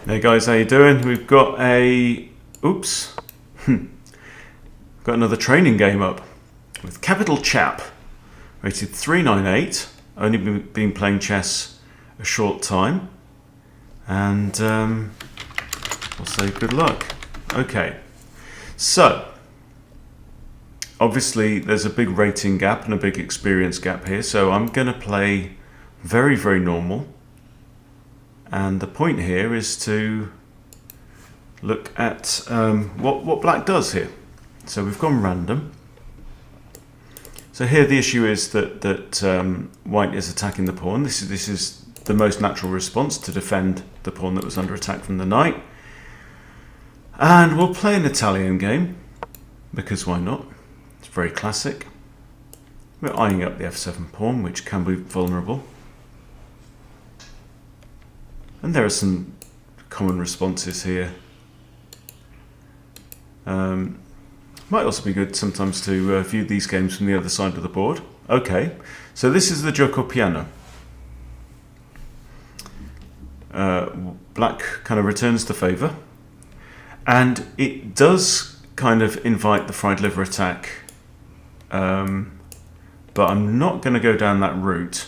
Hey guys, how you doing? We've got a... Oops. Got another training game up with Capital Chap, rated 398. Only been playing chess a short time. And I'll say good luck. Okay. So, obviously there's a big rating gap and a big experience gap here. So I'm going to play very, very normal. And the point here is to look at what black does here. So we've gone random. So here the issue is that white is attacking the pawn. This is the most natural response to defend the pawn that was under attack from the knight. And we'll play an Italian game, because why not? It's very classic. We're eyeing up the f7 pawn, which can be vulnerable. And there are some common responses here. Might also be good sometimes to view these games from the other side of the board. Okay, so this is the gioco piano. Black kind of returns the favour. And it does kind of invite the fried liver attack. But I'm not going to go down that route.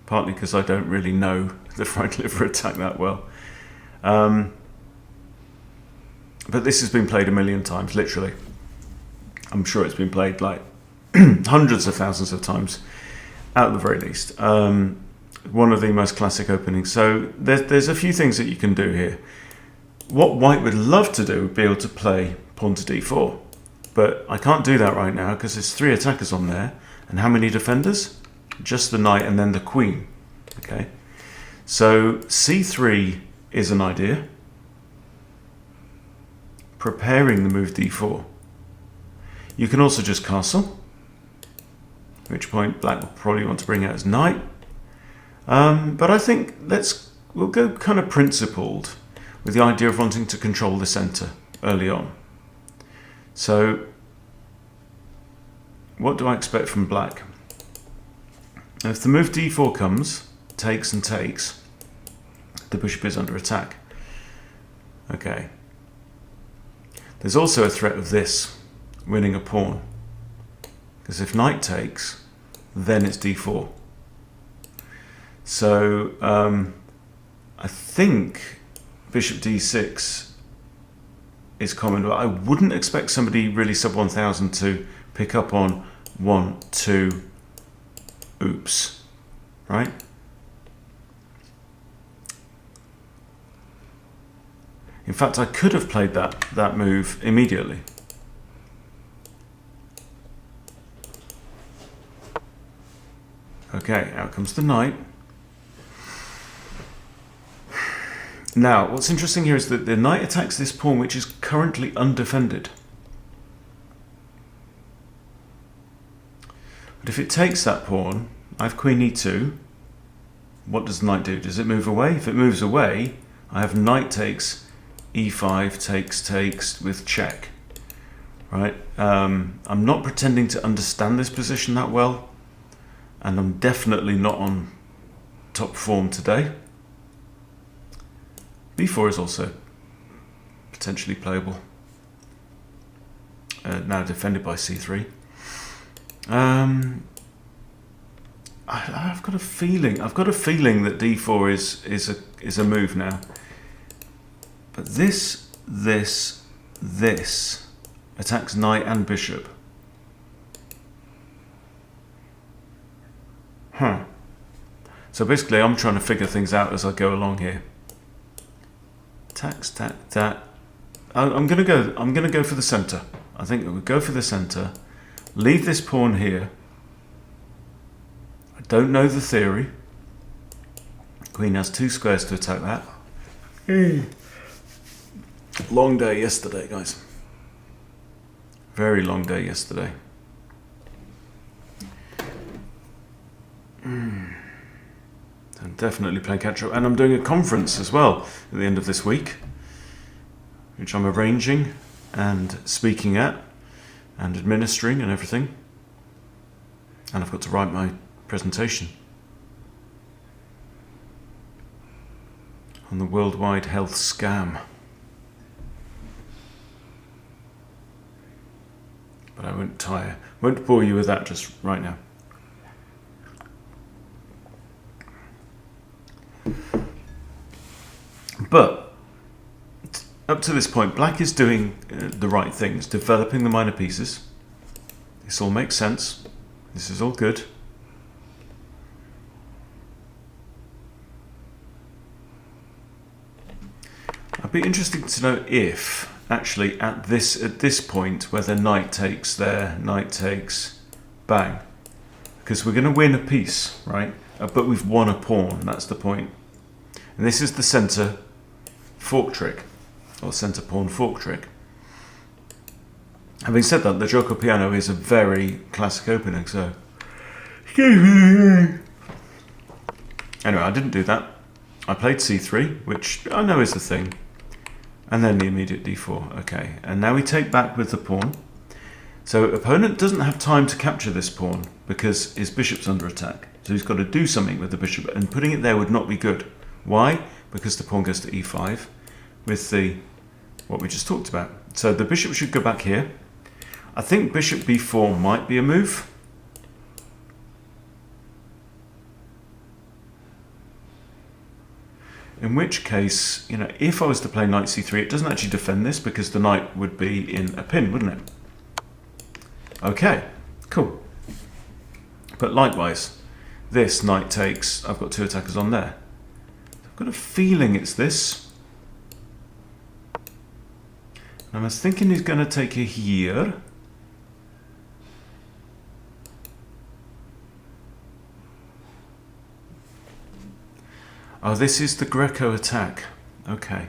Partly because I don't really know the fried liver attack that well. But this has been played a million times, literally. I'm sure it's been played like hundreds of thousands of times, at the very least. One of the most classic openings. So there's a few things that you can do here. What white would love to do would be able to play pawn to d4. But I can't do that right now because there's 3 attackers on there. And how many defenders? Just the knight and then the queen. Okay, so c3 is an idea. Preparing the move d4. You can also just castle, at which point black will probably want to bring out his knight. But I think we'll go kind of principled with the idea of wanting to control the center early on. So what do I expect from black? If the move d4 comes, takes and takes, the bishop is under attack. Okay. There's also a threat of this, winning a pawn. Because if knight takes, then it's d4. So I think bishop d6 is common, but I wouldn't expect somebody really sub 1000 to pick up on 1, 2, oops, right? In fact, I could have played that move immediately. Okay, out comes the knight. Now, what's interesting here is that the knight attacks this pawn, which is currently undefended. But if it takes that pawn, I have queen e2. What does the knight do? Does it move away? If it moves away, I have knight takes, e5, takes with check. Right? I'm not pretending to understand this position that well, and I'm definitely not on top form today. b4 is also potentially playable. Now defended by c3. I've got a feeling that d4 is a move now. But this attacks knight and bishop. So basically I'm trying to figure things out as I go along here. Attacks, that. I'm gonna go for the center. I think we'll go for the center. Leave this pawn here. I don't know the theory. Queen has 2 squares to attack that. Long day yesterday, guys. Very long day yesterday. I'm definitely playing catch up, and I'm doing a conference as well at the end of this week, which I'm arranging and speaking at and administering and everything. And I've got to write my presentation. on the worldwide health scam. But I won't bore you with that just right now. But up to this point, black is doing the right things, developing the minor pieces. This all makes sense. This is all good. It'd be interesting to know if, actually, at this point, whether knight takes there, knight takes, bang. Because we're going to win a piece, right? But we've won a pawn, that's the point. And this is the centre fork trick, or centre pawn fork trick. Having said that, the Gioco Piano is a very classic opening, so... Anyway, I didn't do that. I played c3, which I know is the thing. And then the immediate d4, okay. And now we take back with the pawn. So opponent doesn't have time to capture this pawn because his bishop's under attack. So he's got to do something with the bishop, and putting it there would not be good. Why? Because the pawn goes to e5 with what we just talked about. So the bishop should go back here. I think bishop b4 might be a move. In which case, if I was to play knight c3, it doesn't actually defend this because the knight would be in a pin, wouldn't it? Okay, cool. But likewise, this knight takes, I've got two attackers on there. I've got a feeling it's this. And I was thinking he's going to take it here. Oh, this is the Greco attack. Okay.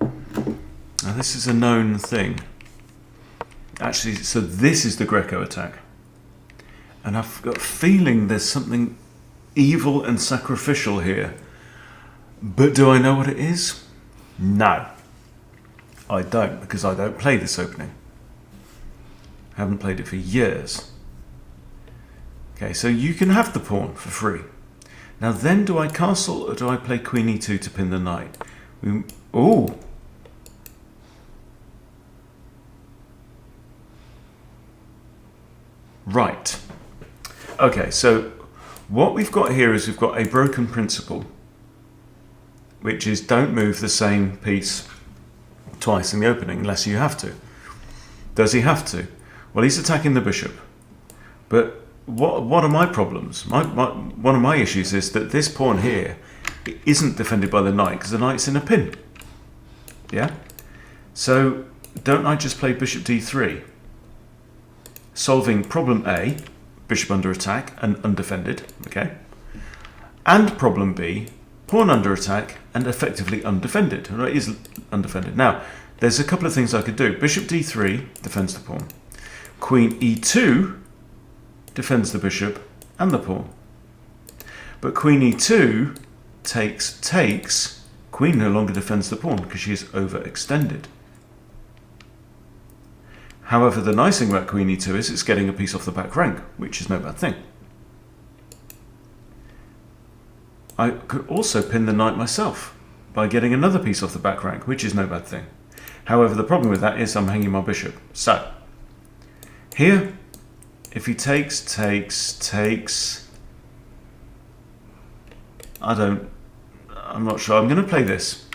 Now this is a known thing. Actually, so this is the Greco attack. And I've got a feeling there's something evil and sacrificial here. But do I know what it is? No. I don't, because I don't play this opening. I haven't played it for years. Okay, so you can have the pawn for free. Now then, do I castle or do I play queen e2 to pin the knight? Oh! Right. Okay, so what we've got here is we've got a broken principle, which is don't move the same piece twice in the opening unless you have to. Does he have to? Well, he's attacking the bishop. But what are my problems? One of my issues is that this pawn here isn't defended by the knight because the knight's in a pin. Yeah? So don't I just play bishop d3? Solving problem A, bishop under attack and undefended, okay? And problem B, pawn under attack and effectively undefended. It is undefended. Now, there's a couple of things I could do. Bishop d3 defends the pawn. Queen e2 defends the bishop and the pawn. But queen e2 takes, queen no longer defends the pawn because she is overextended. However, the nice thing about queen e2 is it's getting a piece off the back rank, which is no bad thing. I could also pin the knight myself by getting another piece off the back rank, which is no bad thing. However, the problem with that is I'm hanging my bishop. So, here, if he takes, I'm not sure. I'm going to play this.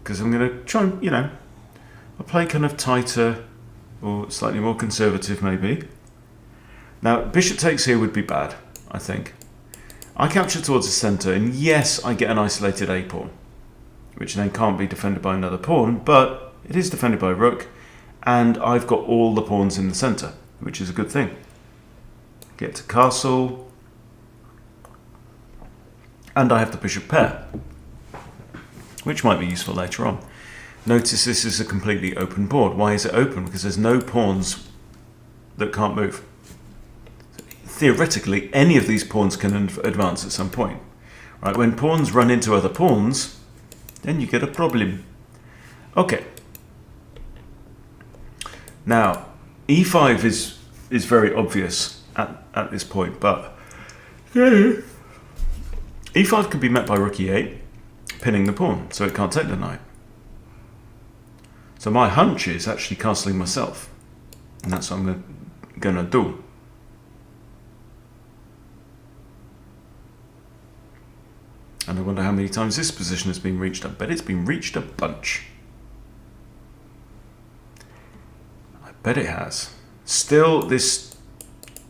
Because I'm going to try and, I'll play kind of tighter or slightly more conservative maybe. Now, bishop takes here would be bad, I think. I capture towards the centre, and yes, I get an isolated A pawn, which then can't be defended by another pawn, but it is defended by rook, and I've got all the pawns in the centre, which is a good thing. Get to castle, and I have the bishop pair, which might be useful later on. Notice this is a completely open board. Why is it open? Because there's no pawns that can't move. Theoretically, any of these pawns can advance at some point. Right? When pawns run into other pawns, then you get a problem. Okay. Now, e5 is very obvious at this point, but e5 could be met by rook e8, pinning the pawn, so it can't take the knight. So my hunch is actually castling myself, and that's what I'm going to do. And I wonder how many times this position has been reached. I bet it's been reached a bunch. I bet it has. Still, this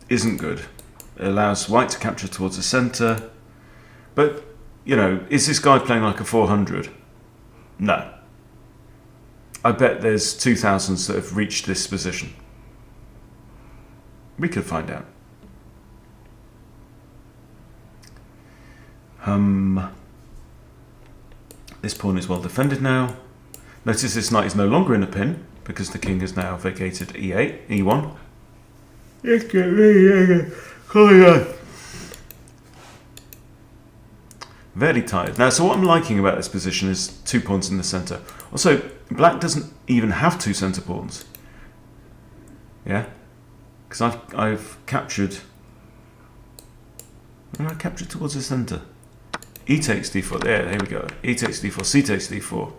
isn't good. It allows white to capture towards the centre. But, you know, is this guy playing like a 400? No. I bet there's 2000s that have reached this position. We could find out. This pawn is well defended now. Notice this knight is no longer in a pin because the king has now vacated e8, e1. Very tired. Now, so what I'm liking about this position is 2 pawns in the centre. Also, black doesn't even have 2 centre pawns. Yeah? Because I've captured... Where did I capture towards the centre? E takes d4. There we go. E takes d4, c takes d4.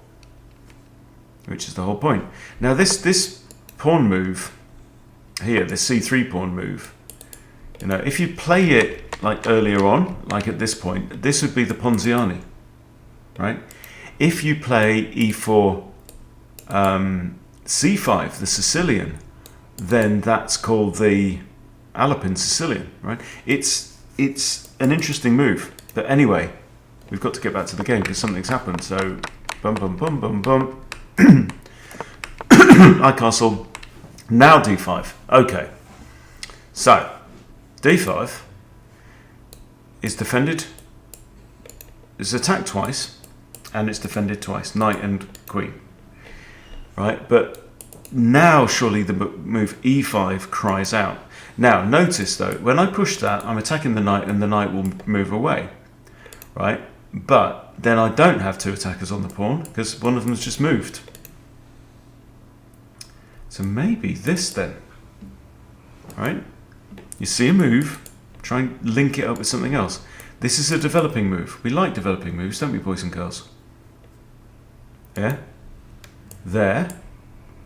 Which is the whole point. Now, this pawn move here, this c3 pawn move, you know, if you play it like earlier on, like at this point, this would be the Ponziani, right? If you play e4, c5, the Sicilian, then that's called the Alpine Sicilian, right? It's an interesting move. But anyway, we've got to get back to the game because something's happened. So, bum bum bum bum bum. I castle. Now d5. Okay. So, d5 is defended. It's attacked twice, and it's defended twice. Knight and queen. Right, but now surely the move e5 cries out. Now, notice though, when I push that, I'm attacking the knight and the knight will move away, right? But then I don't have 2 attackers on the pawn because one of them has just moved. So maybe this then, right? You see a move, try and link it up with something else. This is a developing move. We like developing moves, don't we, boys and girls? Yeah? There.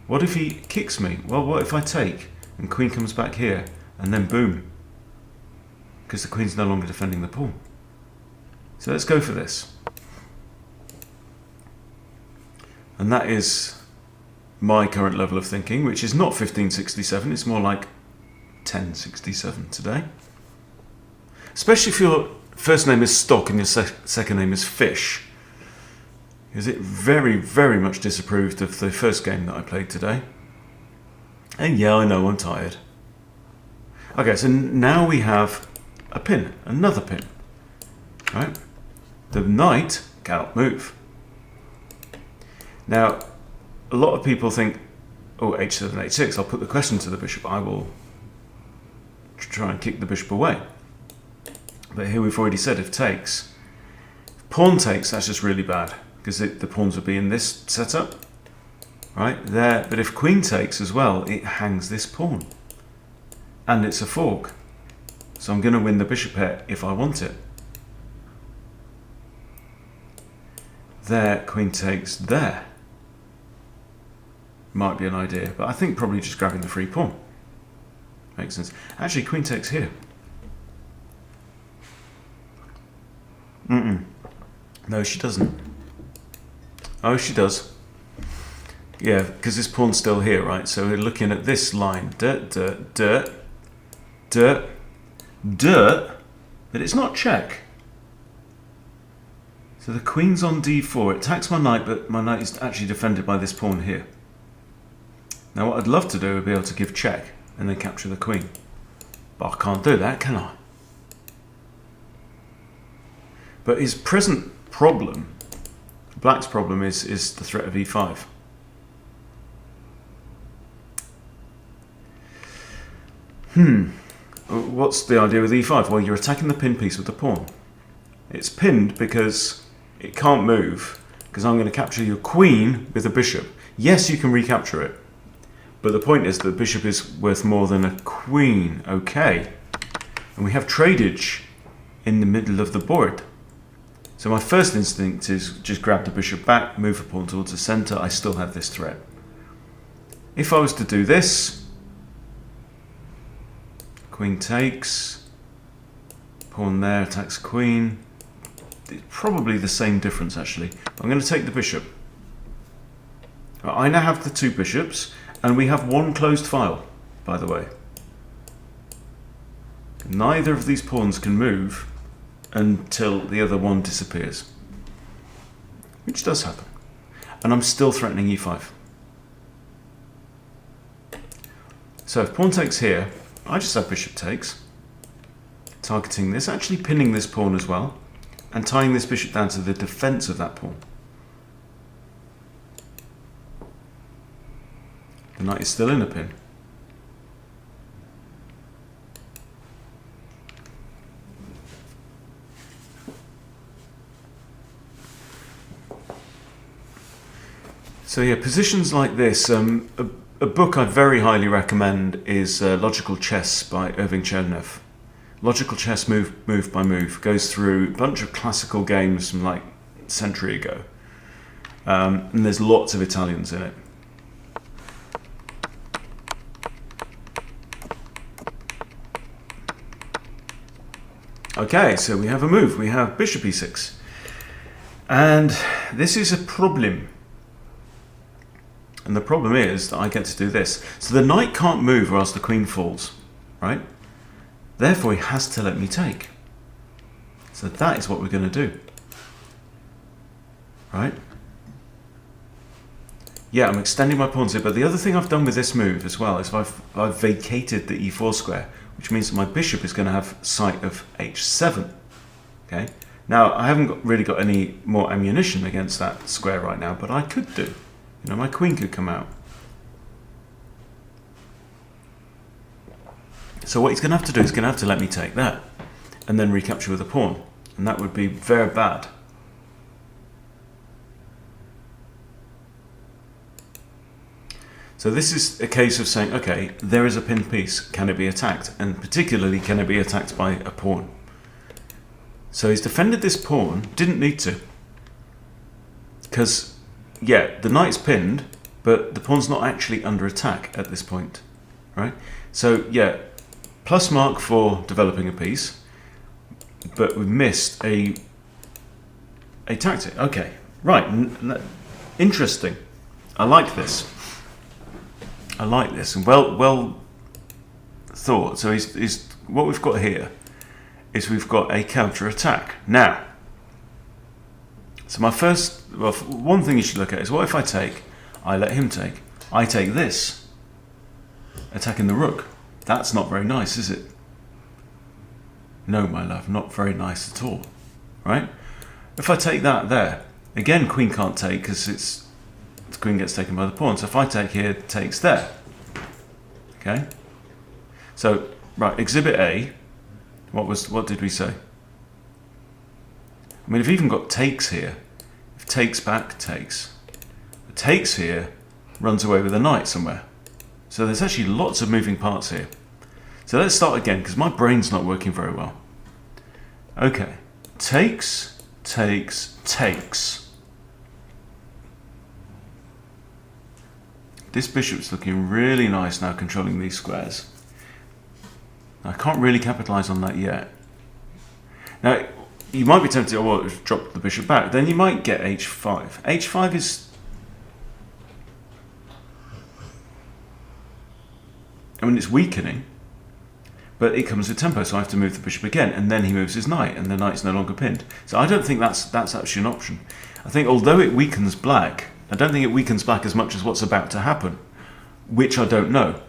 What if he kicks me? Well, what if I take and queen comes back here and then boom? Because the queen's no longer defending the pawn. So let's go for this. And that is my current level of thinking, which is not 1567, it's more like 1067 today. Especially if your first name is Stock and your second name is Fish. Because it very, very much disapproved of the first game that I played today. And yeah, I know, I'm tired. Okay, so now we have a pin, another pin. Right? The knight cannot move. Now, a lot of people think, oh, h7, h6, I'll put the question to the bishop. I will try and kick the bishop away. But here we've already said if takes. If pawn takes, that's just really bad. Because the pawns would be in this setup, right there. But if queen takes as well, it hangs this pawn, and it's a fork. So I'm going to win the bishop pair if I want it. There, queen takes there. Might be an idea, but I think probably just grabbing the free pawn makes sense. Actually, queen takes here. No, she doesn't. Oh, she does. Yeah, because this pawn's still here, right? So we're looking at this line. Dirt, dirt, dirt, dirt, dirt. But it's not check. So the queen's on d4. It attacks my knight, but my knight is actually defended by this pawn here. Now what I'd love to do would be able to give check and then capture the queen. But I can't do that, can I? But his present problem, black's problem, is the threat of e5. What's the idea with e5? Well, you're attacking the pin piece with the pawn. It's pinned because it can't move, because I'm going to capture your queen with a bishop. Yes, you can recapture it, but the point is that the bishop is worth more than a queen. Okay. And we have tradeage in the middle of the board. So my first instinct is just grab the bishop back, move a pawn towards the center. I still have this threat. If I was to do this, queen takes, pawn there attacks queen. It's probably the same difference actually. I'm going to take the bishop. I now have the two bishops, and we have one closed file, by the way. Neither of these pawns can move until the other one disappears, which does happen. And I'm still threatening e5. So if pawn takes here, I just have bishop takes, targeting this, actually pinning this pawn as well, and tying this bishop down to the defense of that pawn. The knight is still in a pin. So yeah, positions like this, a book I very highly recommend is Logical Chess by Irving Chernev. Logical Chess move by move goes through a bunch of classical games from like a century ago. And there's lots of Italians in it. Okay, so we have a move. We have bishop e6. And this is a problem. And the problem is that I get to do this. So the knight can't move or else the queen falls, right? Therefore, he has to let me take. So that is what we're going to do, right? Yeah, I'm extending my pawns here, but the other thing I've done with this move as well is I've vacated the e4 square, which means that my bishop is going to have sight of h7. Okay. Now, I haven't really got any more ammunition against that square right now, but I could do. You know, my queen could come out. So what he's going to have to do is going to have to let me take that and then recapture with a pawn. And that would be very bad. So this is a case of saying, okay, there is a pinned piece. Can it be attacked? And particularly, can it be attacked by a pawn? So he's defended this pawn. Didn't need to. Because, yeah, the knight's pinned, but the pawn's not actually under attack at this point, right? So, yeah, plus mark for developing a piece, but we've missed a tactic. Okay, right, interesting. I like this. I like this, and well thought. So he's what we've got here is we've got a counter attack. Now, so my first, well, one thing you should look at is what if I take, I let him take, I take this, attacking the rook. That's not very nice, is it? No, my love, not very nice at all, right? If I take that there, again, queen can't take because the queen gets taken by the pawn. So if I take here, it takes there. Okay. So right, exhibit A. What did we say? I mean, I've even got takes here. If takes back, takes. The takes here runs away with a knight somewhere. So there's actually lots of moving parts here. So let's start again because my brain's not working very well. Okay, takes, takes, takes. This bishop's looking really nice now, controlling these squares. I can't really capitalize on that yet. Now, you might be tempted, oh, well, drop the bishop back. Then you might get h5. h5 is... I mean, it's weakening, but it comes with tempo, so I have to move the bishop again, and then he moves his knight, and the knight's no longer pinned. So I don't think that's actually an option. I think although it weakens black, I don't think it weakens black as much as what's about to happen, which I don't know.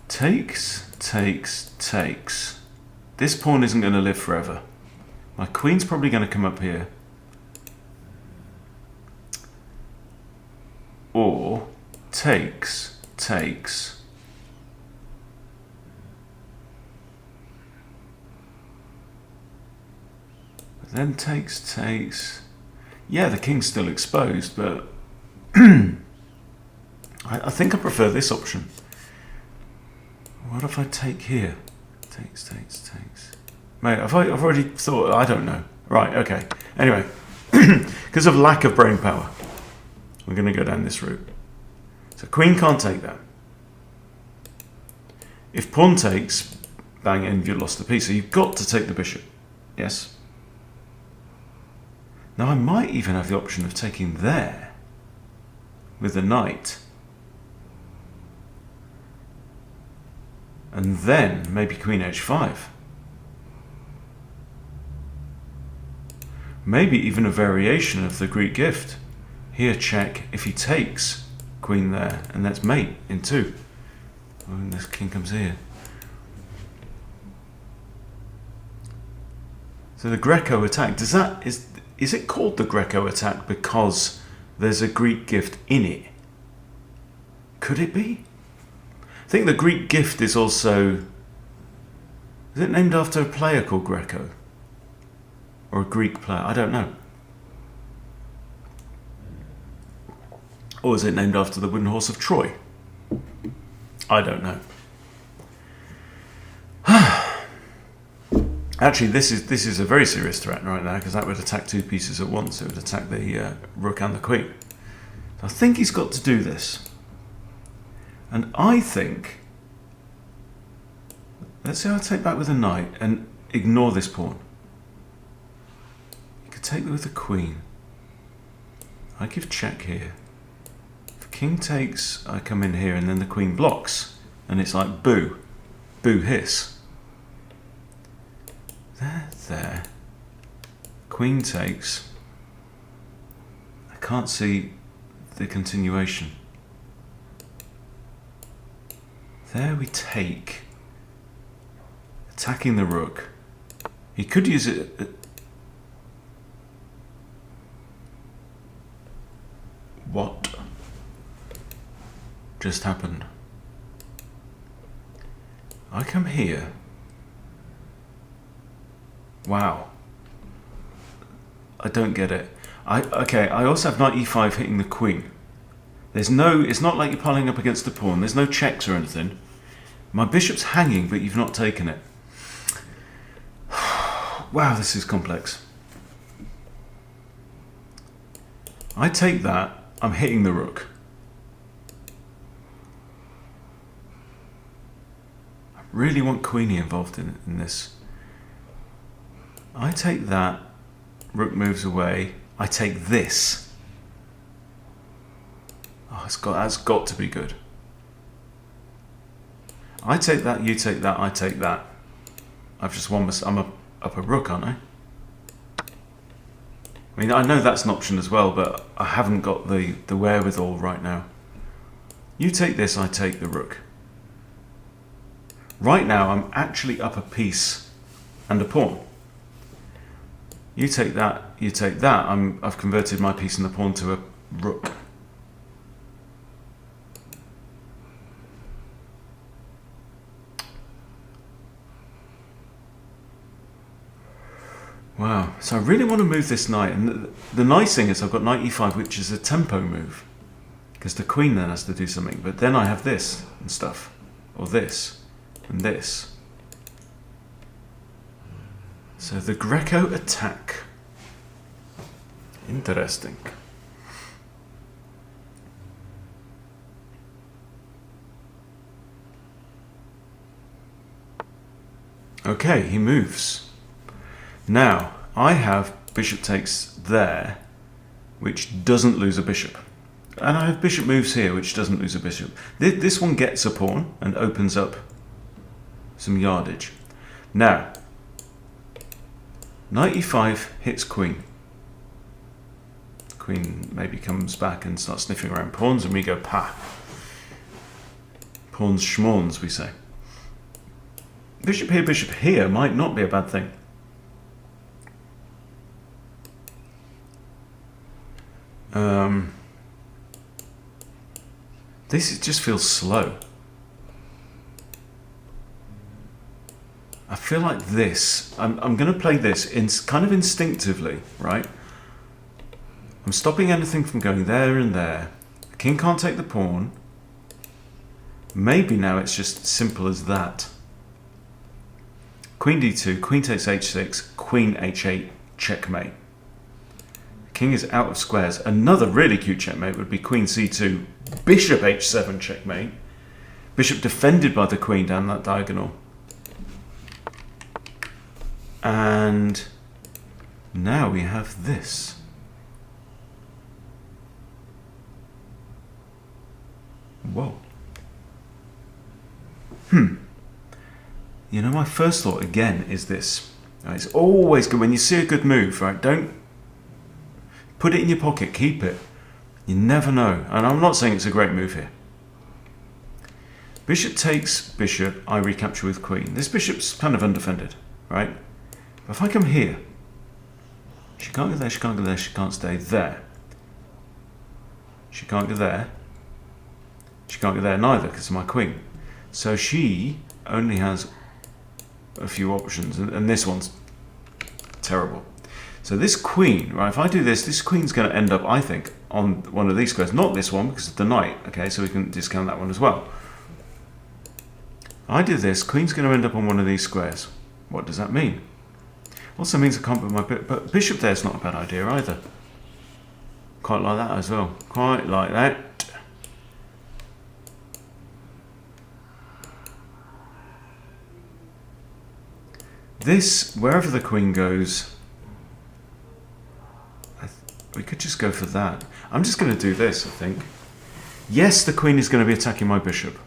Takes, takes, takes. This pawn isn't going to live forever. My queen's probably going to come up here. Or takes, takes. Then takes, takes. Yeah, the king's still exposed, but I think I prefer this option. What if I take here? Takes. Mate, I've already thought, I don't know. Right, okay. Anyway, because of lack of brain power, we're going to go down this route. So queen can't take that. If pawn takes, bang, and you've lost the piece. So you've got to take the bishop. Yes? Now I might even have the option of taking there with the knight. And then maybe queen h5. Maybe even a variation of the Greek gift. Here check, if he takes, queen there, and that's mate in 2. And this king comes here. So the Greco attack, is it called the Greco attack because there's a Greek gift in it? Could it be? I think the Greek gift is also, is it named after a player called Greco? Or a Greek player? I don't know. Or is it named after the wooden horse of Troy? I don't know. Actually, this is a very serious threat right now because that would attack 2 pieces at once. It would attack the rook and the queen. So I think he's got to do this. And I think, let's say I take back with a knight and ignore this pawn. You could take with the queen. I give check here. If king takes, I come in here and then the queen blocks. And it's like boo. Boo hiss. There. Queen takes. I can't see the continuation. There we take. Attacking the rook. He could use it. What just happened? I come here. Wow. I don't get it. Okay, I also have knight e5 hitting the queen. It's not like you're piling up against the pawn. There's no checks or anything. My bishop's hanging, but you've not taken it. Wow, this is complex. I take that, I'm hitting the rook. I really want queenie involved in this. I take that, rook moves away, I take this. Oh, that's got to be good. I take that, you take that, I take that. I've just won, I'm up a rook, aren't I? I mean, I know that's an option as well, but I haven't got the wherewithal right now. You take this, I take the rook. Right now, I'm actually up a piece and a pawn. You take that, you take that. I've converted my piece and the pawn to a rook. Wow. So I really want to move this knight. And the nice thing is I've got knight e5, which is a tempo move. Because the queen then has to do something. But then I have this and stuff. Or this. And this. So the Greco attack. Interesting. Okay, he moves. Now, I have bishop takes there, which doesn't lose a bishop. And I have bishop moves here, which doesn't lose a bishop. This one gets a pawn and opens up some yardage. Now, knight e5 hits queen. Queen maybe comes back and starts sniffing around pawns, and we go pa. Pawns schmawns, we say. Bishop here might not be a bad thing. This just feels slow. I feel like this. I'm going to play this kind of instinctively, right? I'm stopping anything from going there and there. The king can't take the pawn. Maybe now it's just simple as that. Queen d2, queen takes h6, queen h8, checkmate. King is out of squares. Another really cute checkmate would be queen c2, bishop h7, checkmate. Bishop defended by the queen down that diagonal. And now we have this. Whoa. You know, my first thought again is this. Right, it's always good when you see a good move, right? Don't put it in your pocket, keep it. You never know. And I'm not saying it's a great move here. Bishop takes bishop, I recapture with queen. This bishop's kind of undefended, right? But if I come here, she can't go there, she can't go there, she can't stay there. She can't go there. She can't go there neither because of my queen. So she only has a few options, and this one's terrible. So this queen, right, if I do this, this queen's going to end up, I think, on one of these squares. Not this one because of the knight, okay, so we can discount that one as well. I do this, queen's going to end up on one of these squares. What does that mean? Also means I can't put my but bishop there's not a bad idea either. Quite like that as well. Quite like that. This, wherever the queen goes, we could just go for that. I'm just going to do this, I think. Yes, the queen is going to be attacking my bishop.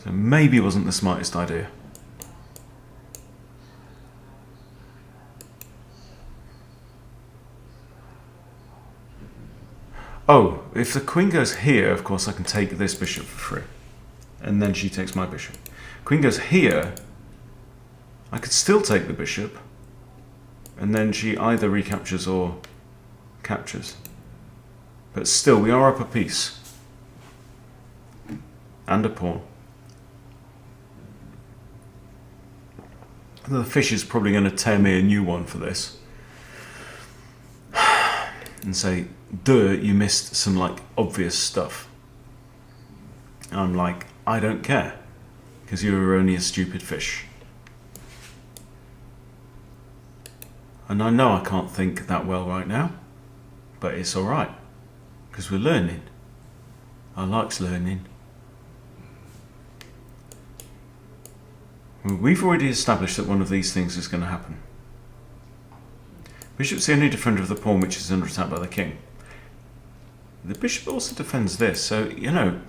So maybe it wasn't the smartest idea. Oh, if the queen goes here, of course I can take this bishop for free. And then she takes my bishop. Queen goes here, I could still take the bishop, and then she either recaptures or captures. But still, we are up a piece. And a pawn. The fish is probably going to tear me a new one for this. And say, duh, you missed some like obvious stuff. And I'm like, I don't care, because you were only a stupid fish. And I know I can't think that well right now, but it's alright, because we're learning. I likes learning. We've already established that one of these things is going to happen. Bishop's the only defender of the pawn which is under attack by the king. The bishop also defends this, so, you know,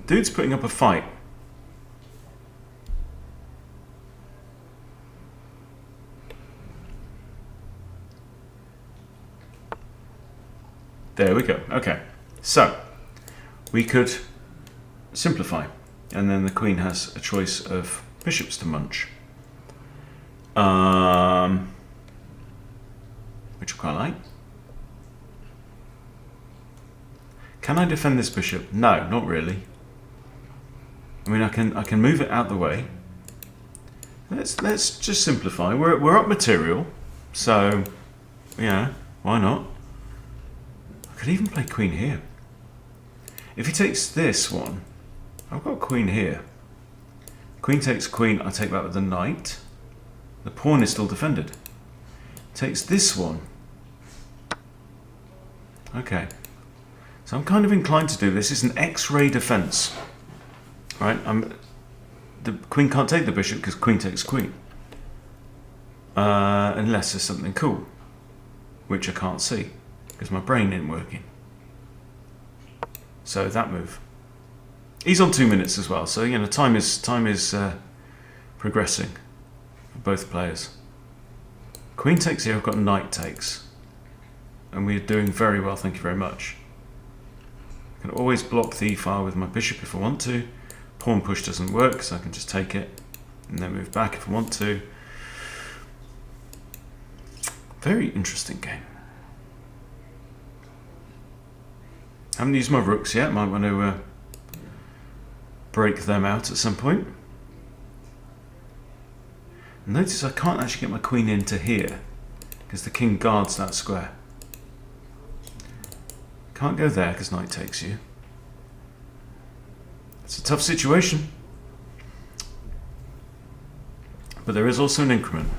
dude's putting up a fight. There we go. Okay. So, we could simplify. And then the queen has a choice of bishops to munch. Which I quite like. Can I defend this bishop? No, not really. I mean, I can move it out the way. Let's just simplify. We're up material, so yeah, why not? I could even play queen here. If he takes this one, I've got queen here. Queen takes queen, I take that with the knight. The pawn is still defended. Takes this one. Okay. So I'm kind of inclined to do this. It's an X-ray defense. Right? The queen can't take the bishop because queen takes queen. Unless there's something cool. Which I can't see. Because my brain ain't working. So that move. He's on 2 minutes as well. So, you know, time is progressing for both players. Queen takes here, I've got knight takes. And we're doing very well, thank you very much. I can always block the e-file with my bishop if I want to. Pawn push doesn't work, so I can just take it and then move back if I want to. Very interesting game. Haven't used my rooks yet, might want to break them out at some point. Notice I can't actually get my queen into here because the king guards that square. Can't go there because knight takes you. It's a tough situation. But there is also an increment.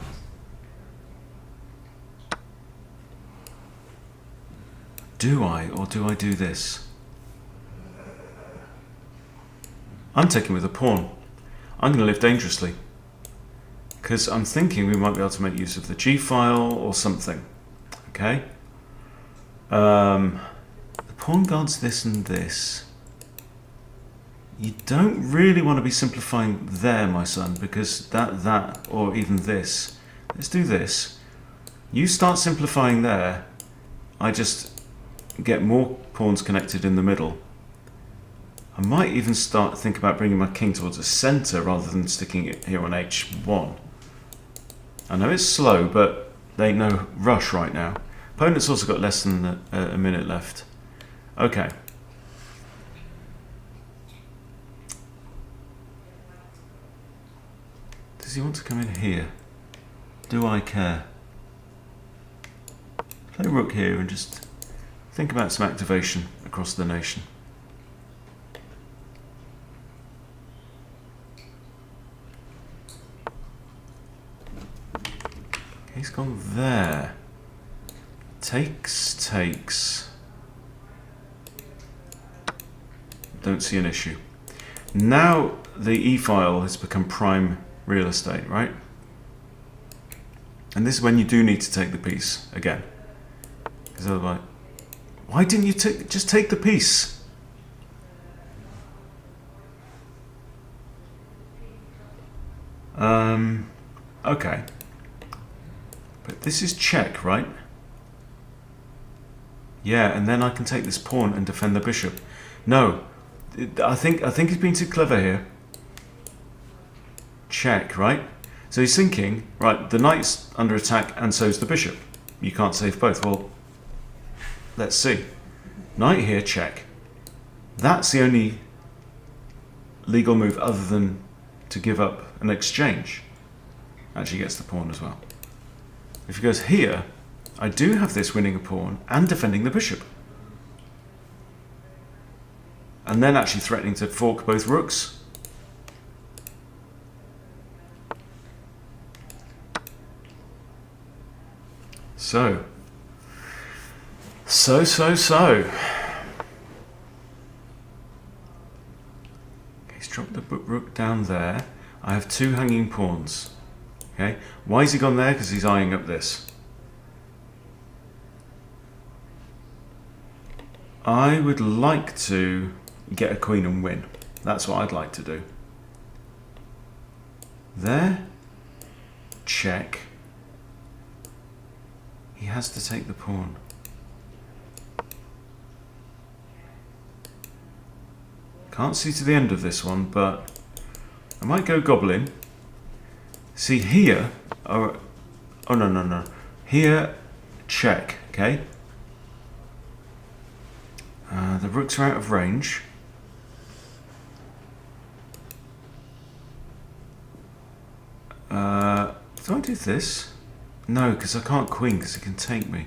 Do I, or do I do this? I'm taking with a pawn. I'm going to live dangerously. Because I'm thinking we might be able to make use of the g-file or something. Okay? The pawn guards this and this. You don't really want to be simplifying there, my son, because that, or even this. Let's do this. You start simplifying there. I just get more pawns connected in the middle. I might even think about bringing my king towards the center rather than sticking it here on h1. I know it's slow, but there ain't no rush right now. Opponent's also got less than a minute left. Okay. Does he want to come in here? Do I care? Play rook here and just think about some activation across the nation. Okay, he's gone there. Takes. Don't see an issue. Now the e-file has become prime real estate, right? And this is when you do need to take the piece again. Because otherwise, why didn't you just take the piece? Okay. But this is check, right? Yeah, and then I can take this pawn and defend the bishop. No, I think he's been too clever here. Check, right? So he's thinking, right, the knight's under attack and so's the bishop. You can't save both. Well, let's see. Knight here, check. That's the only legal move other than to give up an exchange. Actually gets the pawn as well. If he goes here, I do have this winning a pawn and defending the bishop. And then actually threatening to fork both rooks. So. Okay, he's dropped the rook down there. I have two hanging pawns. Okay, why has he gone there? Because he's eyeing up this. I would like to get a queen and win. That's what I'd like to do. There. Check. He has to take the pawn. Can't see to the end of this one, but I might go goblin. See here, oh no. Here, check, okay? The rooks are out of range. Do I do this? No, because I can't queen, because he can take me.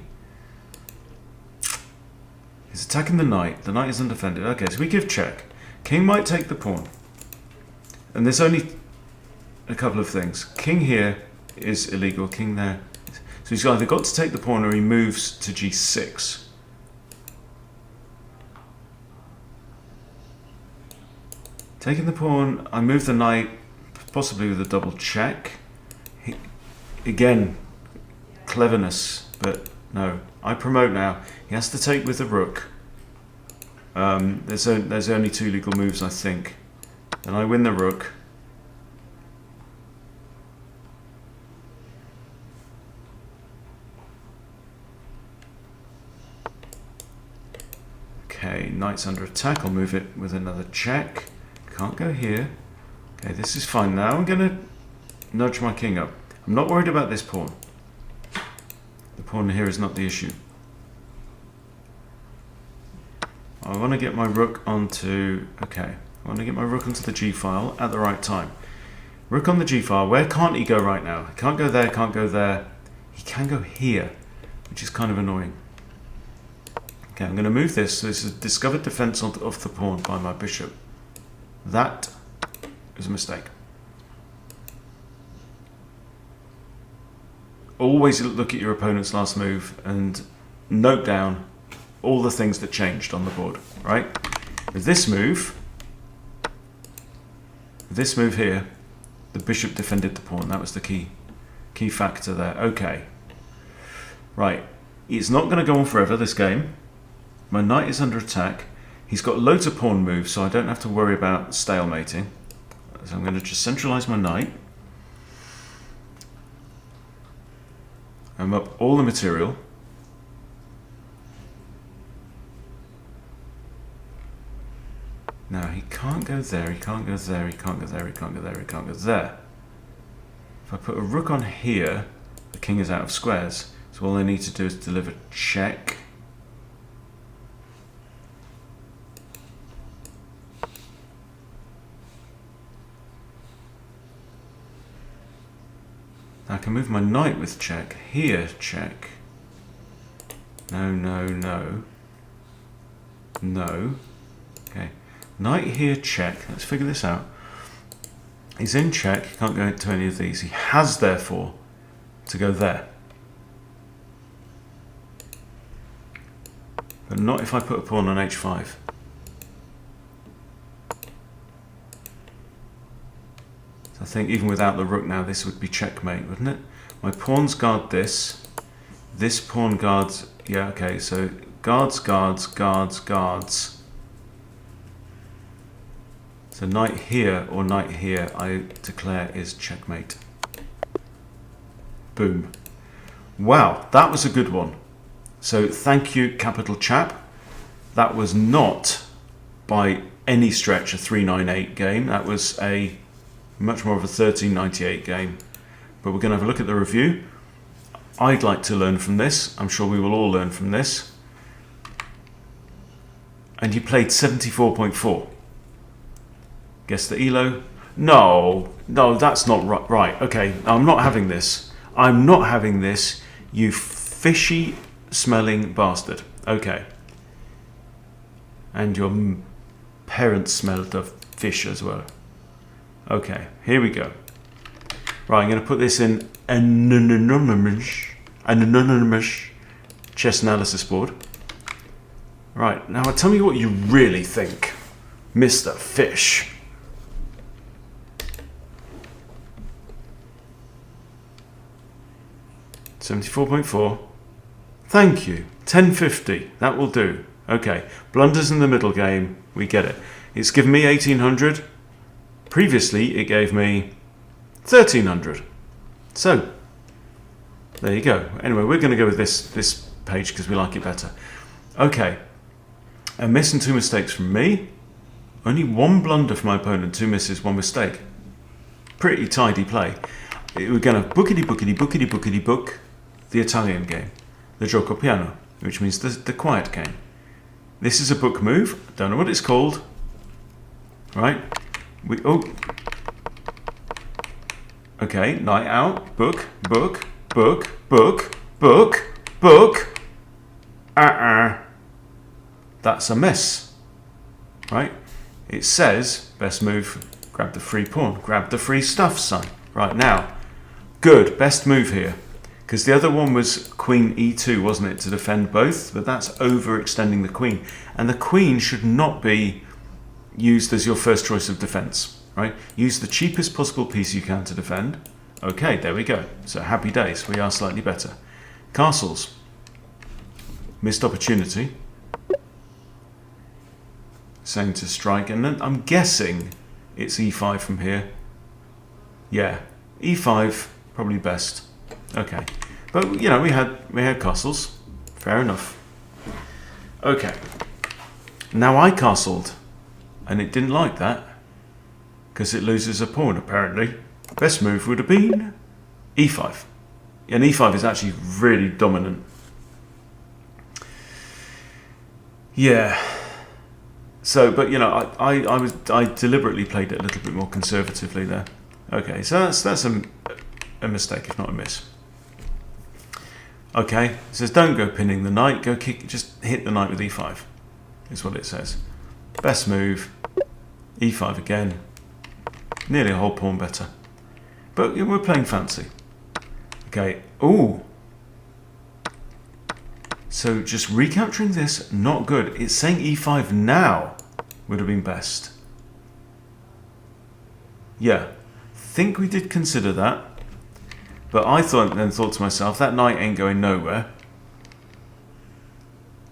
He's attacking the knight. The knight is undefended. Okay, so we give check. King might take the pawn. And there's only a couple of things. King here is illegal. King there. So he's either got to take the pawn or he moves to g6. Taking the pawn, I move the knight, possibly with a double check. Again, cleverness, but no. I promote now. He has to take with the rook. There's only two legal moves, I think. Then I win the rook. Okay, knight's under attack. I'll move it with another check. Can't go here. Okay, this is fine now. I'm going to nudge my king up. I'm not worried about this pawn. The pawn here is not the issue. I want to get my rook onto... Okay, I want to get my rook onto the g-file at the right time. Rook on the g-file. Where can't he go right now? He can't go there, can't go there. He can go here, which is kind of annoying. Okay, I'm going to move this. So this is discovered defense of the pawn by my bishop. That is a mistake. Always look at your opponent's last move and note down all the things that changed on the board, right? With this move here, the bishop defended the pawn. That was the key factor there. Okay. Right. It's not going to go on forever, this game. My knight is under attack. He's got loads of pawn moves, so I don't have to worry about stalemating. So I'm going to just centralize my knight. I'm up all the material. Now he can't go there, he can't go there, he can't go there, he can't go there, he can't go there. If I put a rook on here, the king is out of squares. So all I need to do is deliver check. I can move my knight with check. Here, check. No, no, no. No. Okay. Knight here, check. Let's figure this out. He's in check. He can't go into any of these. He has, therefore, to go there. But not if I put a pawn on h5. I think even without the rook now, this would be checkmate, wouldn't it? My pawns guard this. This pawn guards... Yeah, okay, so guards, guards, guards, guards. So knight here or knight here, I declare is checkmate. Boom. Wow, that was a good one. So thank you, capital chap. That was not, by any stretch, a 398 game. That was a much more of a 1398 game. But we're going to have a look at the review. I'd like to learn from this. I'm sure we will all learn from this. And you played 74.4. Guess the ELO? No, that's not right. Okay, I'm not having this. I'm not having this, you fishy smelling bastard. Okay. And your parents smelled of fish as well. Okay, here we go. Right, I'm going to put this in an anonymous chess analysis board. Right, now tell me what you really think, Mr. Fish. $74.4. Thank you. 1050. That will do. Okay, blunders in the middle game. We get it. It's given me 1800. Previously, it gave me 1300. So, there you go. Anyway, we're going to go with this page because we like it better. Okay, a miss and 2 mistakes from me. Only 1 blunder from my opponent, 2 misses, 1 mistake. Pretty tidy play. We're going to bookity-book the Italian game, the gioco piano, which means the quiet game. This is a book move. Don't know what it's called. Right? Okay, night out, book. That's a miss, right? It says, best move, grab the free pawn, grab the free stuff, son. Right, now, good, best move here. Because the other one was queen e2, wasn't it, to defend both? But that's overextending the queen. And the queen should not be used as your first choice of defense, right? Use the cheapest possible piece you can to defend. Okay, there we go. So happy days, we are slightly better. Castles. Missed opportunity. Saying to strike, and then I'm guessing it's e5 from here. Yeah, e5, probably best. Okay, but you know, we had castles. Fair enough. Okay, now I castled, and it didn't like that because it loses a pawn. Apparently, best move would have been e5, and e5 is actually really dominant. Yeah. So, but you know, I deliberately played it a little bit more conservatively there. Okay, so that's a mistake, if not a miss. Okay, it says don't go pinning the knight, go kick, just hit the knight with e5, is what it says. Best move, e5 again, nearly a whole pawn better. But we're playing fancy. Okay, ooh. So just recapturing this, not good. It's saying e5 now would have been best. Yeah, think we did consider that. But I thought to myself, that knight ain't going nowhere.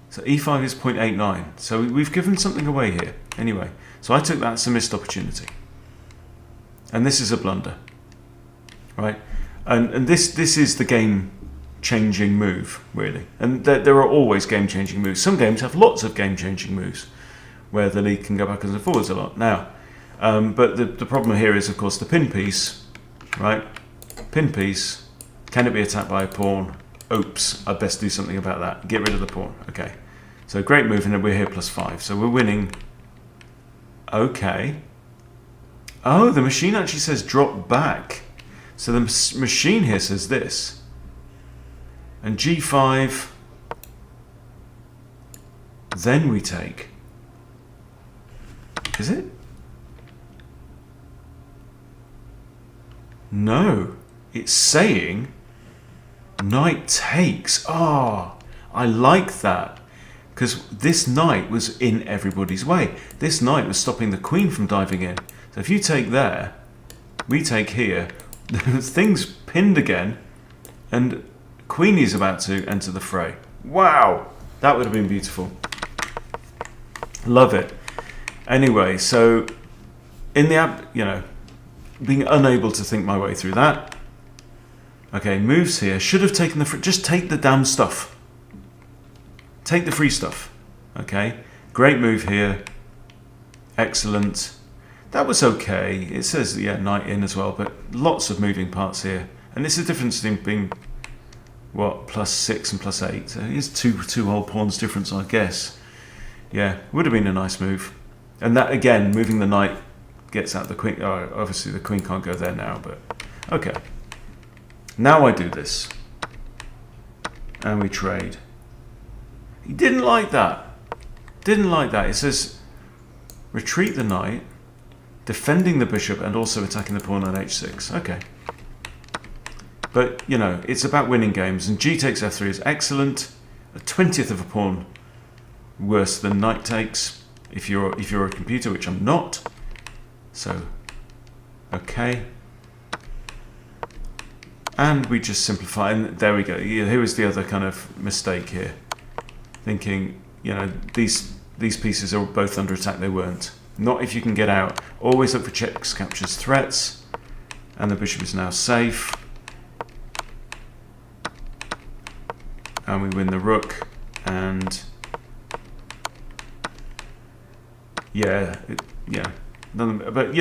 So e5 is 0.89. So we've given something away here. Anyway, so I took that as a missed opportunity. And this is a blunder. Right? And this is the game-changing move, really. And there are always game-changing moves. Some games have lots of game-changing moves, where the lead can go backwards and forwards a lot. Now, but the problem here is, of course, the pin piece, right? Pin piece, can it be attacked by a pawn? Oops, I'd best do something about that. Get rid of the pawn. Okay. So great move, and we're here +5. So we're winning. Okay. Oh, the machine actually says drop back. So the machine here says this. And g5, then we take. Is it? No. It's saying knight takes. Ah, I like that. Because this knight was in everybody's way. This knight was stopping the queen from diving in. So if you take there, we take here, things pinned again, and queenie's about to enter the fray. Wow, that would have been beautiful. Love it. Anyway, so in the app, being unable to think my way through that. Okay, moves here. Should have taken the just take the damn stuff. Take the free stuff. Okay, great move here. Excellent. That was okay. It says, yeah, knight in as well, but lots of moving parts here. And it's the difference in being, what, +6 and +8. So it is two whole pawns difference, I guess. Yeah, would have been a nice move. And that, again, moving the knight gets out the queen. Oh, obviously, the queen can't go there now, but okay. Now I do this. And we trade. He didn't like that. Didn't like that. It says retreat the knight, defending the bishop, and also attacking the pawn on h6. Okay. But, it's about winning games, and g takes f3 is excellent. A 20th of a pawn worse than knight takes, if you're a computer, which I'm not. So, okay. And we just simplify, and there we go. Here was the other kind of mistake here. Thinking, these pieces are both under attack. They weren't. Not if you can get out. Always look for checks, captures, threats. And the bishop is now safe. And we win the rook. And yeah. But,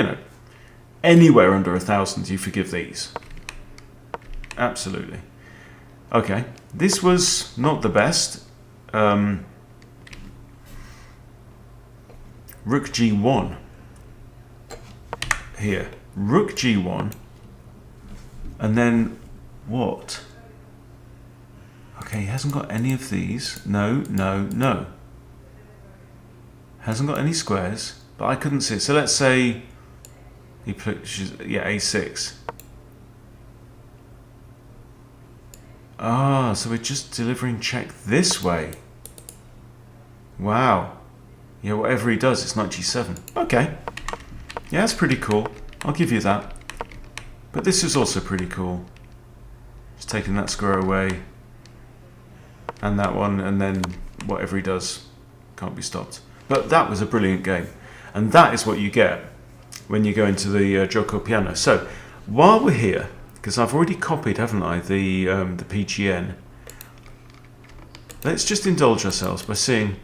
anywhere under 1,000, you forgive these. Absolutely. Okay, this was not the best. Rook g1 here. Rook g1, and then what? Okay, he hasn't got any of these. No. Hasn't got any squares, but I couldn't see it. So let's say he pushes, a6. Ah, so we're just delivering check this way. Wow. Yeah, whatever he does, it's knight g7. Okay. Yeah, that's pretty cool. I'll give you that. But this is also pretty cool. Just taking that square away. And that one, and then whatever he does can't be stopped. But that was a brilliant game. And that is what you get when you go into the Gioco Piano. So, while we're here, because I've already copied, haven't I, the PGN. Let's just indulge ourselves by seeing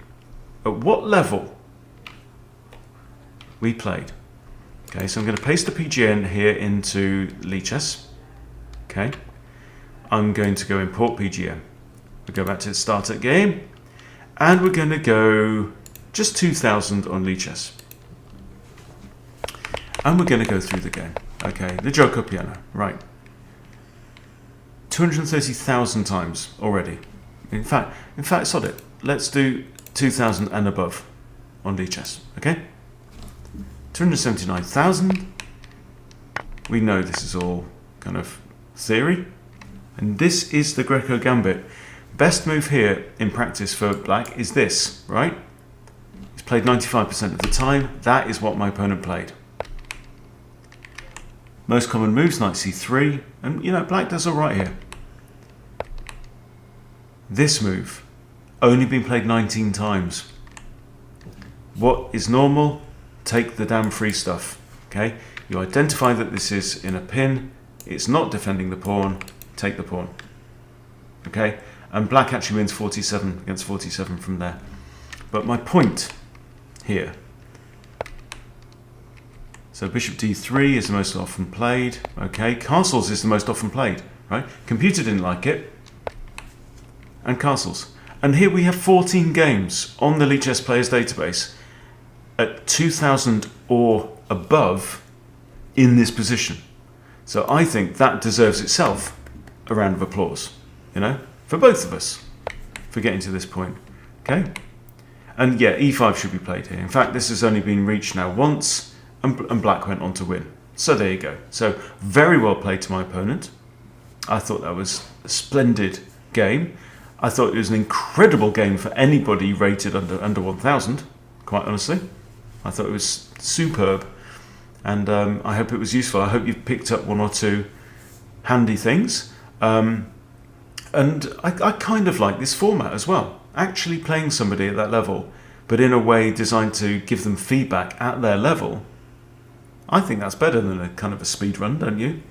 at what level we played. Okay, so I'm going to paste the PGN here into Lichess. Okay, I'm going to go import PGN. We'll go back to the start at game, and we're going to go just 2,000 on Lichess. And we're going to go through the game. Okay, the Gioco Piano, right. 230,000 times already. In fact, sod it. Let's do 2,000 and above on lichess, okay? 279,000. We know this is all kind of theory. And this is the Greco gambit. Best move here in practice for black is this, right? He's played 95% of the time. That is what my opponent played. Most common moves, knight c3. And, you know, black does all right here. This move, only been played 19 times. What is normal? Take the damn free stuff, okay? You identify that this is in a pin. It's not defending the pawn. Take the pawn, okay? And black actually wins 47 against 47 from there. But my point here, so bishop d3 is the most often played, okay? Castles is the most often played, right? Computer didn't like it, and castles. And here we have 14 games on the lichess players database at 2,000 or above in this position. So I think that deserves itself a round of applause, you know, for both of us for getting to this point, okay? And yeah, e5 should be played here. In fact, this has only been reached now once, and black went on to win. So there you go. So very well played to my opponent. I thought that was a splendid game. I thought it was an incredible game for anybody rated under 1,000, quite honestly. I thought it was superb, and I hope it was useful. I hope you've picked up one or two handy things. And I kind of like this format as well. Actually playing somebody at that level, but in a way designed to give them feedback at their level. I think that's better than a kind of a speed run, don't you?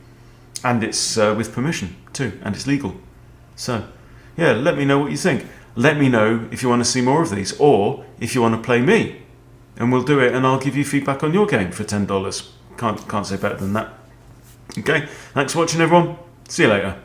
And it's with permission too, and it's legal. So yeah, let me know what you think. Let me know if you want to see more of these, or if you want to play me, and we'll do it, and I'll give you feedback on your game for $10. Can't say better than that. Okay, thanks for watching, everyone. See you later.